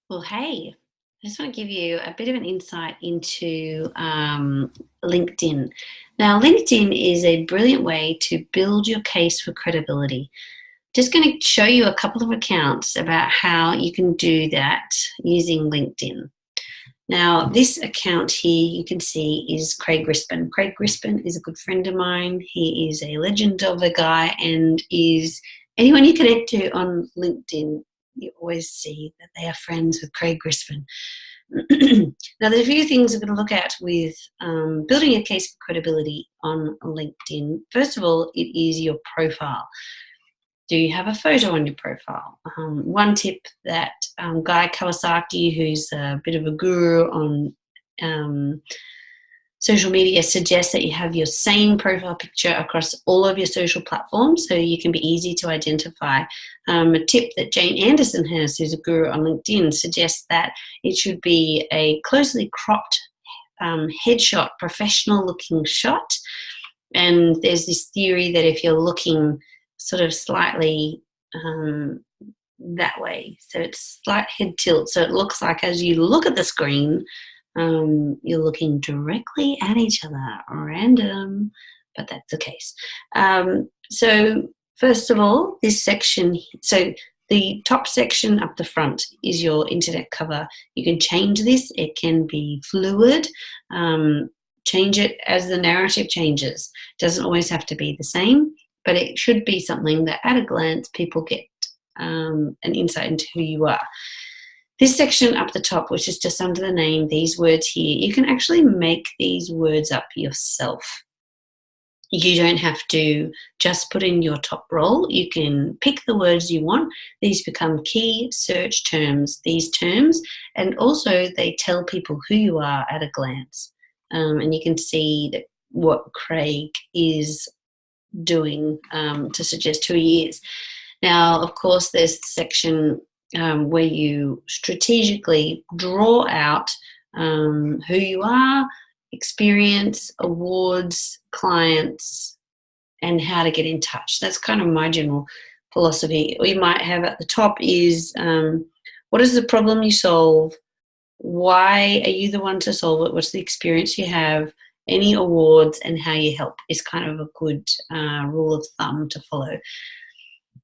Well, hey, I just want to give you a bit of an insight into LinkedIn. Now, LinkedIn is a brilliant way to build your case for credibility. Just going to show you a couple of accounts about how you can do that using LinkedIn. Now, this account here you can see is Craig Grispen. Craig Grispen is a good friend of mine. He is a legend of a guy and is anyone you connect to on LinkedIn, you always see that they are friends with Craig Grispen. Now, there's a few things we're going to look at with building a case for credibility on LinkedIn. First of all, it is your profile. Do you have a photo on your profile? One tip that Guy Kawasaki, who's a bit of a guru on social media, suggests that you have your same profile picture across all of your social platforms so you can be easy to identify. A tip that Jane Anderson has, who's a guru on LinkedIn, suggests that it should be a closely cropped headshot, professional looking shot. And there's this theory that if you're looking sort of slightly that way, so it's slight head tilt, so it looks like as you look at the screen, you're looking directly at each other. Random, but that's the case. So first of all, this section, so the top section up the front is your internet cover. You can change this. It can be fluid. Change it as the narrative changes. It doesn't always have to be the same, but it should be something that at a glance people get an insight into who you are. This section up the top, which is just under the name, these words here, you can actually make these words up yourself. You don't have to just put in your top role. You can pick the words you want. These become key search terms, these terms, and also they tell people who you are at a glance. And you can see that what Craig is doing to suggest who he is. Now, of course, there's the section where you strategically draw out who you are, experience, awards, clients, and how to get in touch. That's kind of my general philosophy. We might have at the top is what is the problem you solve? Why are you the one to solve it? What's the experience you have? Any awards and how you help is kind of a good rule of thumb to follow.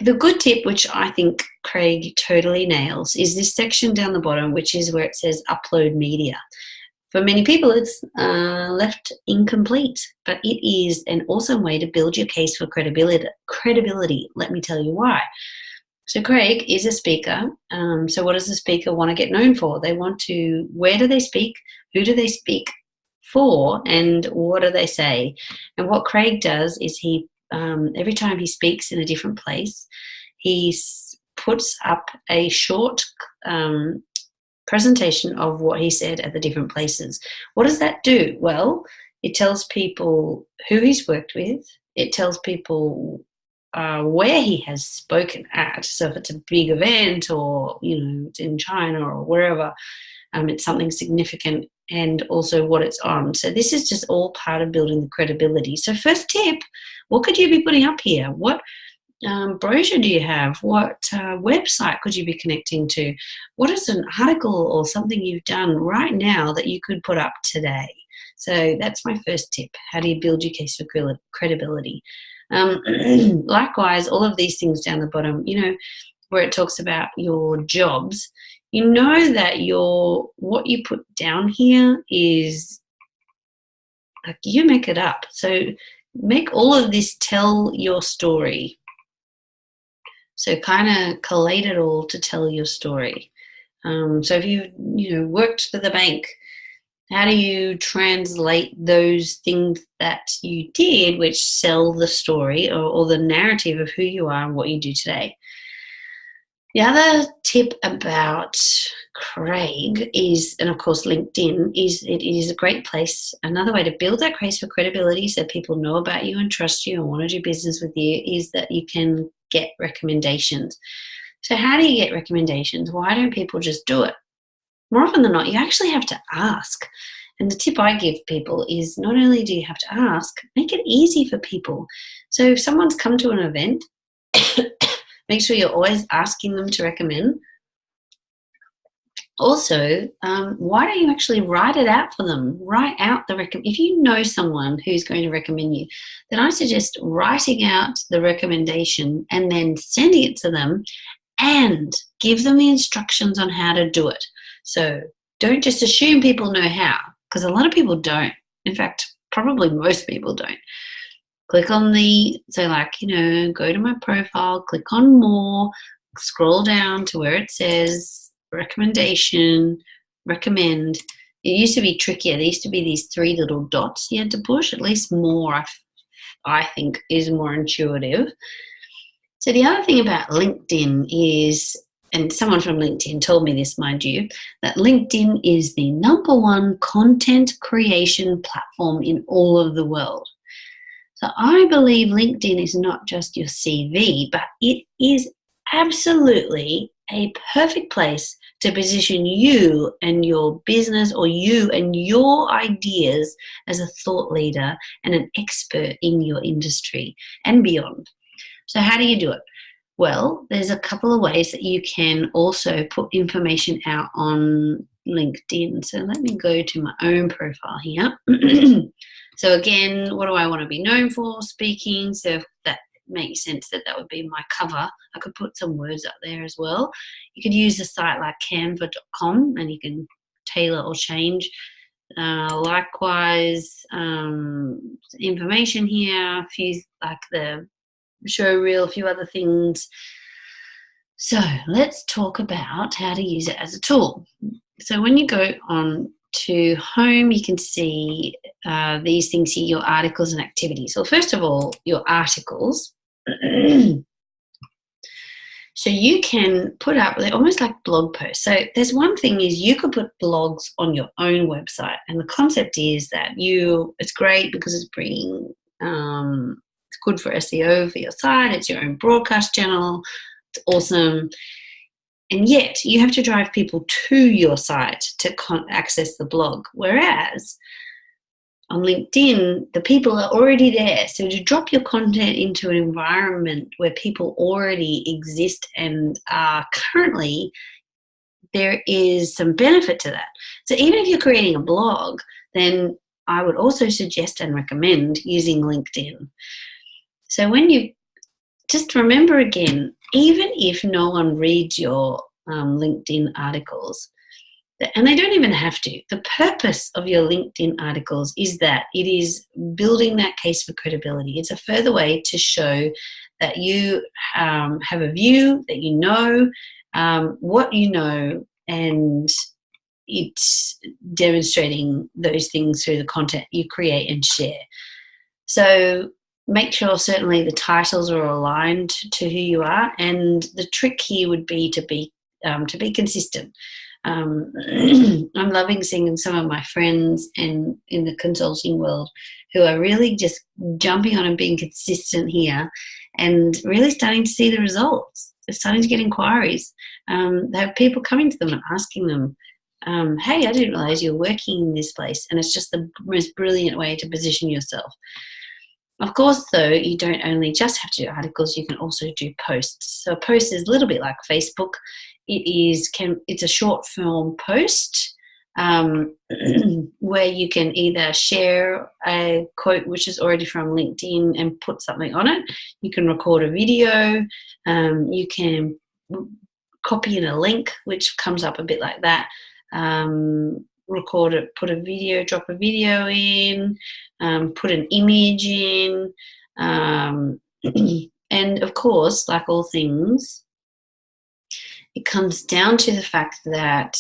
The good tip, which I think Craig totally nails, is this section down the bottom, which is where it says upload media. For many people, it's left incomplete, but it is an awesome way to build your case for credibility. Let me tell you why. So Craig is a speaker. So what does the speaker want to get known for? They want to, where do they speak? Who do they speak for? And what do they say? And what Craig does is he, every time he speaks in a different place, he puts up a short presentation of what he said at the different places. What does that do? Well, it tells people who he's worked with. It tells people where he has spoken at. So if it's a big event or, it's in China or wherever, it's something significant, and also what it's on. So this is just all part of building the credibility. So first tip, what could you be putting up here? What brochure do you have? What website could you be connecting to? What is an article or something you've done right now that you could put up today? So that's my first tip. How do you build your case for credibility? Likewise, all of these things down the bottom, where it talks about your jobs, that what you put down here is like you make it up. So make all of this tell your story. So kind of collate it all to tell your story. So if you worked for the bank, how do you translate those things that you did which sell the story or the narrative of who you are and what you do today? The other tip about Craig is, and of course LinkedIn, is it is a great place. Another way to build that case for credibility so people know about you and trust you and want to do business with you is that you can get recommendations. So how do you get recommendations? Why don't people just do it? More often than not, you actually have to ask. And the tip I give people is not only do you have to ask, make it easy for people. So if someone's come to an event, make sure you're always asking them to recommend. Also, why don't you actually write it out for them? Write out if you know someone who's going to recommend you, then I suggest writing out the recommendation and then sending it to them and give them the instructions on how to do it. So don't just assume people know how, because a lot of people don't. In fact, probably most people don't. Click on go to my profile, click on more, scroll down to where it says recommendation, recommend. It used to be trickier. There used to be these 3 little dots you had to push. At least more, I think, is more intuitive. So the other thing about LinkedIn is, and someone from LinkedIn told me this, mind you, that LinkedIn is the #1 content creation platform in all of the world. So I believe LinkedIn is not just your CV, but it is absolutely a perfect place to position you and your business, or you and your ideas, as a thought leader and an expert in your industry and beyond. So how do you do it? Well, there's a couple of ways that you can also put information out on LinkedIn. So let me go to my own profile here. So again, what do I want to be known for? Speaking. So if that makes sense, that would be my cover. I could put some words up there as well. You could use a site like canva.com and you can tailor or change. Likewise, information here, a few like the show reel, a few other things. So let's talk about how to use it as a tool. So when you go on to home, you can see these things here, your articles and activities. Well, first of all, your articles. So you can put up, they're almost like blog posts. So there's one thing is you could put blogs on your own website. And the concept is that it's great because it's bringing, it's good for SEO for your site. It's your own broadcast channel. It's awesome. And yet you have to drive people to your site to access the blog. Whereas on LinkedIn, the people are already there. So to drop your content into an environment where people already exist and are currently, there is some benefit to that. So even if you're creating a blog, then I would also suggest and recommend using LinkedIn. So when you just remember again, even if no one reads your LinkedIn articles, and they don't even have to, the purpose of your LinkedIn articles is that it is building that case for credibility. It's a further way to show that you have a view, that you know what you know, and it's demonstrating those things through the content you create and share. So make sure certainly the titles are aligned to who you are, and the trick here would be to be consistent. I'm loving seeing some of my friends in the consulting world who are really just jumping on and being consistent here and really starting to see the results. They're starting to get inquiries. They have people coming to them and asking them, hey, I didn't realize you were working in this place. And it's just the most brilliant way to position yourself. Of course, though, you don't only just have to do articles, you can also do posts. So a post is a little bit like Facebook. It's a short form post where you can either share a quote which is already from LinkedIn and put something on it. You can record a video. You can copy in a link which comes up a bit like that. Record it, put a video, drop a video in, put an image in. And of course, like all things, it comes down to the fact that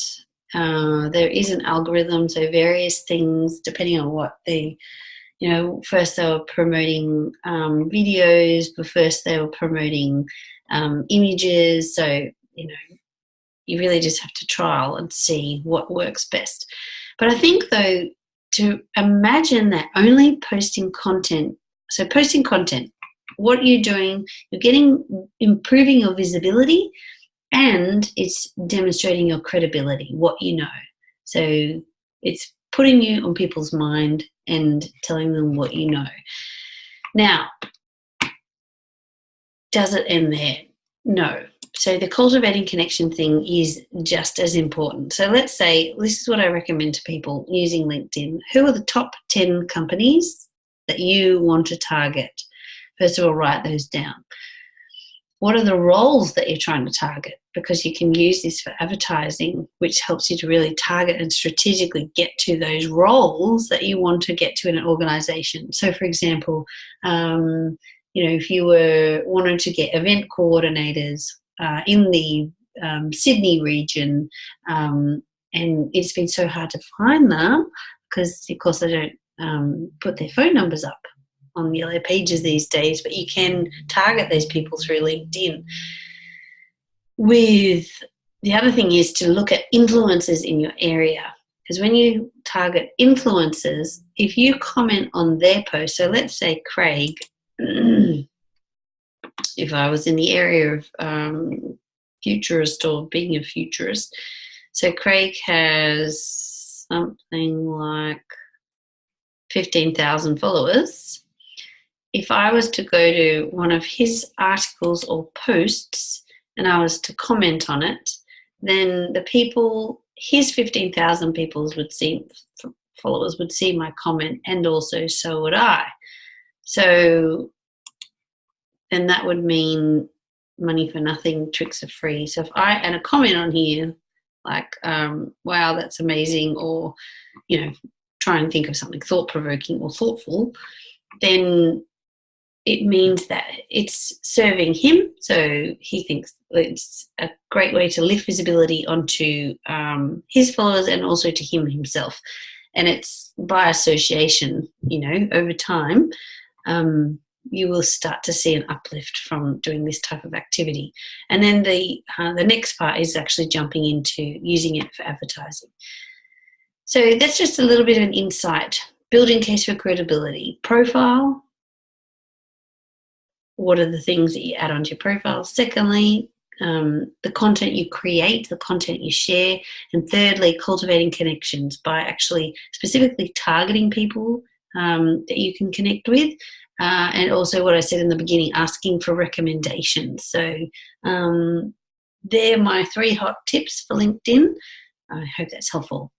there is an algorithm, so various things, depending on what first they were promoting videos, but first they were promoting images. So, you really just have to trial and see what works best. But I think, though, to imagine that only posting content, what you're doing, you're improving your visibility, and it's demonstrating your credibility, what you know. So it's putting you on people's mind and telling them what you know. Now, does it end there? No. So the cultivating connection thing is just as important. So let's say, this is what I recommend to people using LinkedIn. Who are the top 10 companies that you want to target? First of all, write those down. What are the roles that you're trying to target? Because you can use this for advertising, which helps you to really target and strategically get to those roles that you want to get to in an organization. So, for example, if you were wanting to get event coordinators in the Sydney region, and it's been so hard to find them because, of course, they don't put their phone numbers up on yellow pages these days, but you can target those people through LinkedIn. The other thing is to look at influencers in your area, because when you target influencers, if you comment on their post, so let's say Craig, if I was in the area of futurist or being a futurist, so Craig has something like 15,000 followers. If I was to go to one of his articles or posts and I was to comment on it, then the people, his 15,000 followers would see my comment, and also so would I. So then that would mean money for nothing, tricks are free. So if I add a comment on here, like, wow, that's amazing, or, try and think of something thought-provoking or thoughtful, then it means that it's serving him. So he thinks it's a great way to lift visibility onto his followers and also to him himself. And it's by association, over time, you will start to see an uplift from doing this type of activity. And then the next part is actually jumping into using it for advertising. So that's just a little bit of an insight. Building case for credibility. Profile. What are the things that you add onto your profile? Secondly, the content you create, the content you share. And thirdly, cultivating connections by actually specifically targeting people that you can connect with. And also what I said in the beginning, asking for recommendations. So they're my 3 hot tips for LinkedIn. I hope that's helpful.